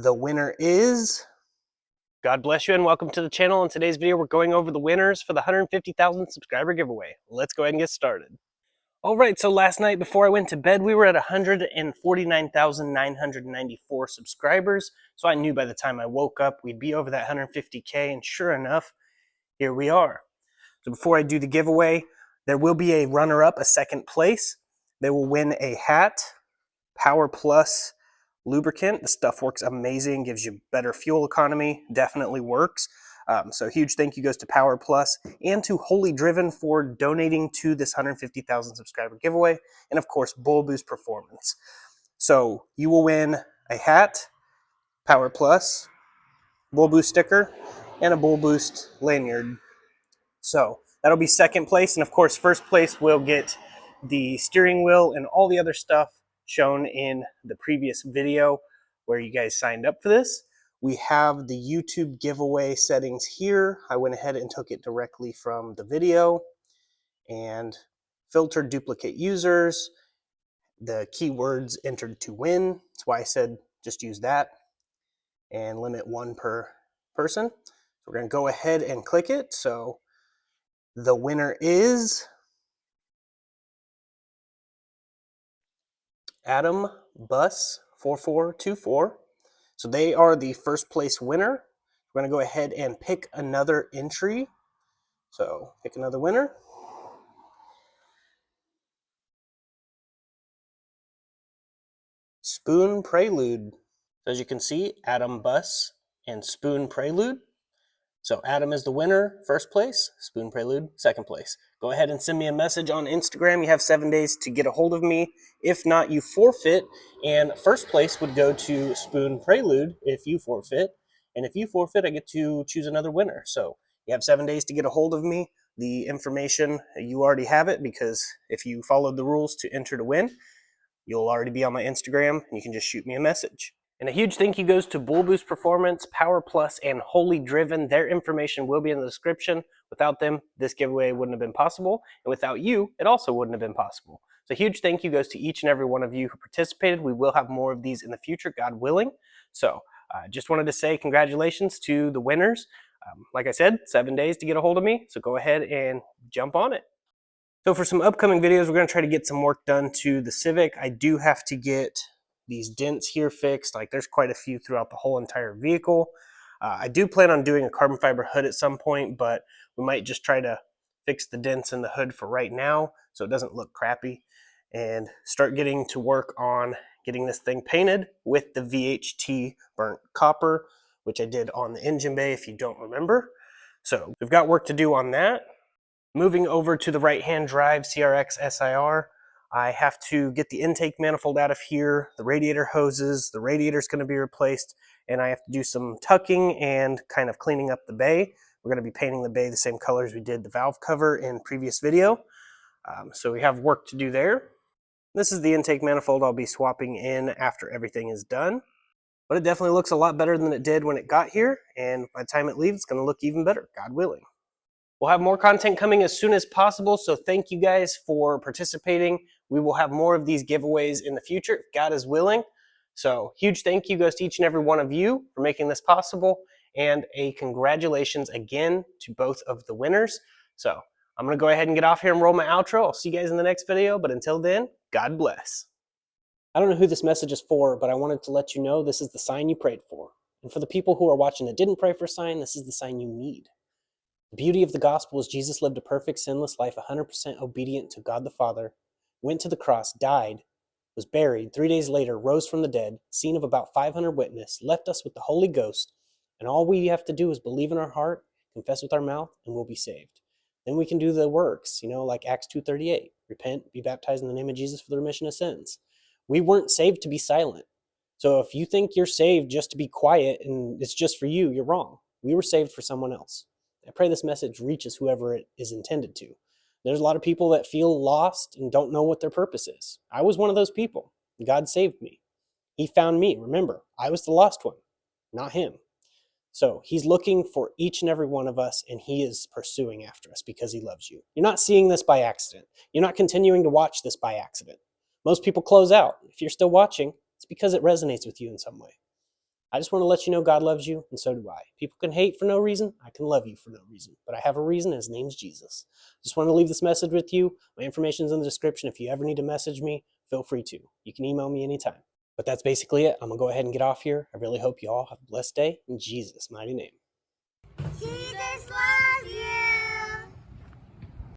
The winner is... God bless you and welcome to the channel. In today's video, we're going over the winners for the 150,000 subscriber giveaway. Let's go ahead and get started. All right, so last night before I went to bed, we were at 149,994 subscribers. So I knew by the time I woke up, we'd be over that 150K, and sure enough, here we are. So before I do the giveaway, there will be a runner-up, a second place. They will win a hat, Powerplus lubricant. The stuff works amazing, gives you better fuel economy, definitely works. So huge thank you goes to Powerplus and to Wholly Driven for donating to this 150,000 subscriber giveaway, and of course Bullboostperformance. So you will win a hat, Powerplus, Bull Boost sticker, and a Bull Boost lanyard. So that'll be second place, and of course first place will get the steering wheel and all the other stuff shown in the previous video where you guys signed up for this. We have the YouTube giveaway settings here. I went ahead and took it directly from the video, and filter duplicate users, the keywords entered to win. That's why I said just use that, and limit one per person. So we're going to go ahead and click it. So the winner is Adam Bus 4424. So they are the first place winner. We're going to go ahead and pick another entry. So pick another winner. Spoon Prelude. So as you can see, Adam Bus and Spoon Prelude. So Adam is the winner, first place. Spoon Prelude, second place. Go ahead and send me a message on Instagram. You have 7 days to get a hold of me. If not, you forfeit. And first place would go to Spoon Prelude if you forfeit. And if you forfeit, I get to choose another winner. So you have 7 days to get a hold of me. The information, you already have it, because if you followed the rules to enter to win, you'll already be on my Instagram and you can just shoot me a message. And a huge thank you goes to Bullboostperformance, Powerplus, and Wholly Driven. Their information will be in the description. Without them, this giveaway wouldn't have been possible. And without you, it also wouldn't have been possible. So a huge thank you goes to each and every one of you who participated. We will have more of these in the future, God willing. So just wanted to say congratulations to the winners. Like I said, 7 days to get a hold of me. So go ahead and jump on it. So for some upcoming videos, we're going to try to get some work done to the Civic. I do have to get these dents here fixed. Like, there's quite a few throughout the whole entire vehicle. I do plan on doing a carbon fiber hood at some point, but we might just try to fix the dents in the hood for right now so it doesn't look crappy, and start getting to work on getting this thing painted with the VHT burnt copper, which I did on the engine bay if you don't remember. So we've got work to do on that. Moving over to the right-hand drive CRX SIR, I have to get the intake manifold out of here, the radiator hoses, the radiator's going to be replaced, and I have to do some tucking and kind of cleaning up the bay. We're going to be painting the bay the same color as we did the valve cover in previous video. So we have work to do there. This is the intake manifold I'll be swapping in after everything is done. But it definitely looks a lot better than it did when it got here, and by the time it leaves, it's going to look even better, God willing. We'll have more content coming as soon as possible, so thank you guys for participating. We will have more of these giveaways in the future, if God is willing. So huge thank you goes to each and every one of you for making this possible, and a congratulations again to both of the winners. So I'm going to go ahead and get off here and roll my outro. I'll see you guys in the next video, but until then, God bless. I don't know who this message is for, but I wanted to let you know this is the sign you prayed for. And for the people who are watching that didn't pray for a sign, this is the sign you need. The beauty of the gospel is Jesus lived a perfect, sinless life, 100% obedient to God the Father, went to the cross, died, was buried, 3 days later, rose from the dead, seen of about 500 witnesses, left us with the Holy Ghost, and all we have to do is believe in our heart, confess with our mouth, and we'll be saved. Then we can do the works, like Acts 2:38, repent, be baptized in the name of Jesus for the remission of sins. We weren't saved to be silent. So if you think you're saved just to be quiet and it's just for you, you're wrong. We were saved for someone else. I pray this message reaches whoever it is intended to. There's a lot of people that feel lost and don't know what their purpose is. I was one of those people. God saved me. He found me. Remember, I was the lost one, not him. So he's looking for each and every one of us, and he is pursuing after us because he loves you. You're not seeing this by accident. You're not continuing to watch this by accident. Most people close out. If you're still watching, it's because it resonates with you in some way. I just want to let you know God loves you, and so do I. People can hate for no reason. I can love you for no reason. But I have a reason, and his name's Jesus. Just want to leave this message with you. My information's in the description. If you ever need to message me, feel free to. You can email me anytime. But that's basically it. I'm going to go ahead and get off here. I really hope you all have a blessed day in Jesus' mighty name. Jesus loves you.